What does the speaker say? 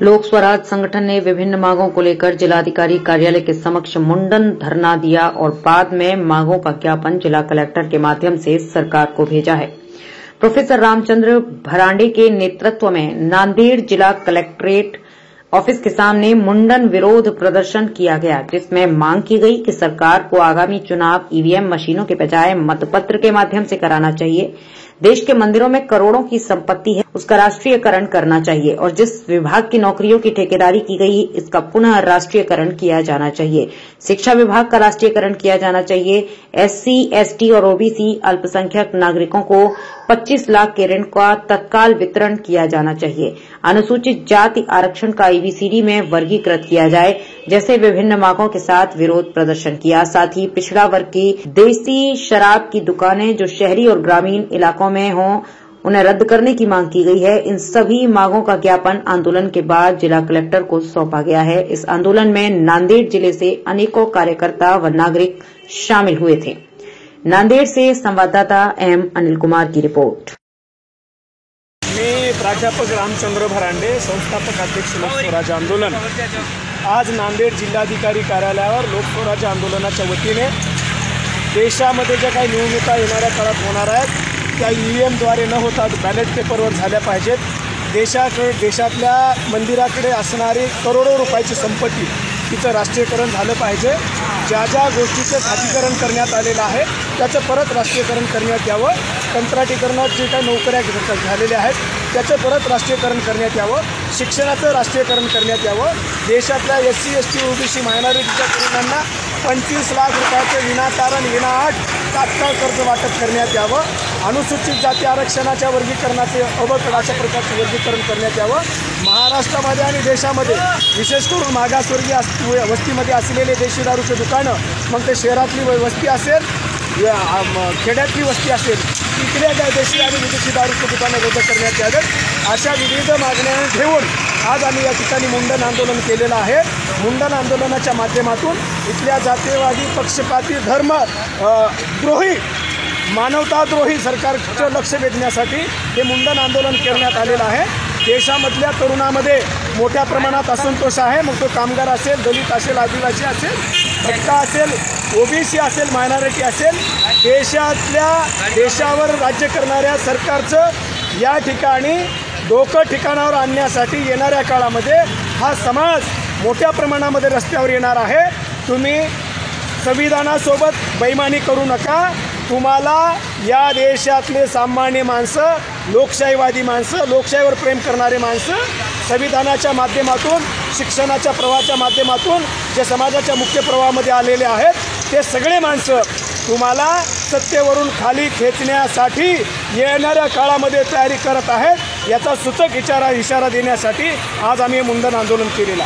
लोक स्वराज संगठन ने विभिन्न मांगों को लेकर जिलाधिकारी कार्यालय के समक्ष मुंडन धरना दिया और बाद में मांगों का ज्ञापन जिला कलेक्टर के माध्यम से सरकार को भेजा है। प्रोफेसर रामचंद्र भरांडे के नेतृत्व में नांदेड़ जिला कलेक्ट्रेट ऑफिस के सामने मुंडन विरोध प्रदर्शन किया गया, जिसमें मांग की गई कि सरकार को आगामी चुनाव ईवीएम मशीनों के बजाय मतपत्र के माध्यम से कराना चाहिए। देश के मंदिरों में करोड़ों की संपत्ति है, उसका राष्ट्रीयकरण करना चाहिए और जिस विभाग की नौकरियों की ठेकेदारी की गई इसका पुनः राष्ट्रीयकरण किया जाना चाहिए। शिक्षा विभाग का राष्ट्रीयकरण किया जाना चाहिए। एससी, एसटी और ओबीसी अल्पसंख्यक नागरिकों को 25 लाख के ऋण का तत्काल वितरण किया जाना चाहिए। अनुसूचित जाति आरक्षण का ईबीसीडी में वर्गीकृत किया जाए, जैसे विभिन्न मांगों के साथ विरोध प्रदर्शन किया। साथ ही पिछड़ा वर्ग की देसी शराब की दुकानें जो शहरी और ग्रामीण इलाकों में हों, उन्हें रद्द करने की मांग की गई है। इन सभी मांगों का ज्ञापन आंदोलन के बाद जिला कलेक्टर को सौंपा गया है। इस आंदोलन में नांदेड़ जिले से अनेकों कार्यकर्ता व नागरिक शामिल हुए थे। नांदेड़ से संवाददाता एम अनिल कुमार की रिपोर्ट। मी प्राध्यापक रामचंद्र भरांडे, संस्थापक अध्यक्ष लोक स्वराज आंदोलन। आज नांदेड जिल्हाधिकारी कार्यालयावर लोक स्वराज आंदोलनाच्या वतीने देशामध्ये ज्या काही निवडणुका येणाऱ्या काळात होणार आहेत त्या ईव्हीएमद्वारे न होता बॅलेट पेपरवर झाल्या पाहिजेत। देशातल्या मंदिराकडे असणारी करोडो रुपयाची संपत्ती तिचं राष्ट्रीयकरण झालं पाहिजे। ज्या ज्या गोष्टीचं खातीकरण करण्यात आलेलं आहे त्याचं परत राष्ट्रीयकरण करण्यात यावं। कंत्राटीकरणात जे काही नोकऱ्या झालेल्या आहेत त्याचं परत राष्ट्रीयकरण करण्यात यावं। शिक्षणाचं राष्ट्रीयकरण करण्यात यावं। देशातल्या एससी, एसटी, ओबीसी मायनॉरिटीच्या तरुणांना 25 लाख रुपयाचं विनाकारण विनाअट तात्काळ कर्ज वाटप करण्यात यावं। अनुसूचित जाती आरक्षणाच्या वर्गीकरणाचे अबक अशा प्रकारचे वर्गीकरण करण्यात यावं। महाराष्ट्रामध्ये आणि देशामध्ये विशेष करून मागासवर्गीय वस्तीमध्ये असलेले देशी दारूचे दुकानं, मग ते शहरातली वस्ती असेल खेड्यातली वस्ती असेल, तिथल्या त्या देशी आणि विदेशी दारूचे दुकानं रद्द करण्यात यावेत। अशा विविध मागण्या घेऊन आज आम्ही या ठिकाणी मुंडन आंदोलन केलेलं आहे। मुंडन आंदोलनाच्या माध्यमातून इथल्या जातीयवादी, पक्षपाती, धर्मद्रोही, मानवताद्रोही सरकारचं लक्ष वेधण्यासाठी हे मुंडन आंदोलन करण्यात आलेलं आहे। देशामधल्या तरुणामध्ये मोठ्या प्रमाणात असंतोष आहे, मग तो कामगार असेल, दलित असेल, आदिवासी असेल, भटका असेल, ओबीसी असेल, मायनॉरिटी असेल। देशावर राज्य करणाऱ्या सरकारचं या ठिकाणी डोकं ठिकाणावर आणण्यासाठी येणाऱ्या काळामध्ये हा समाज मोठ्या प्रमाणामध्ये रस्त्यावर येणार आहे। तुम्ही संविधानासोबत बेईमानी करू नका। तुम्हाला या देशातले सामान्य माणसं, लोकशाहीवादी माणसं, लोकशाहीवर प्रेम करणारे माणसं, संविधानाच्या माध्यमातून, शिक्षणाच्या प्रवाहाच्या माध्यमातून जे समाजाच्या मुख्य प्रवाहामध्ये आलेले आहेत ते सगळे माणसं तुम्हाला सत्तेवरून खाली खेचण्यासाठी येणाऱ्या काळामध्ये तयारी करत आहेत। याचा सूचक इशारा देण्यासाठी आज आम्ही मुंडन आंदोलन केलेलं आहे।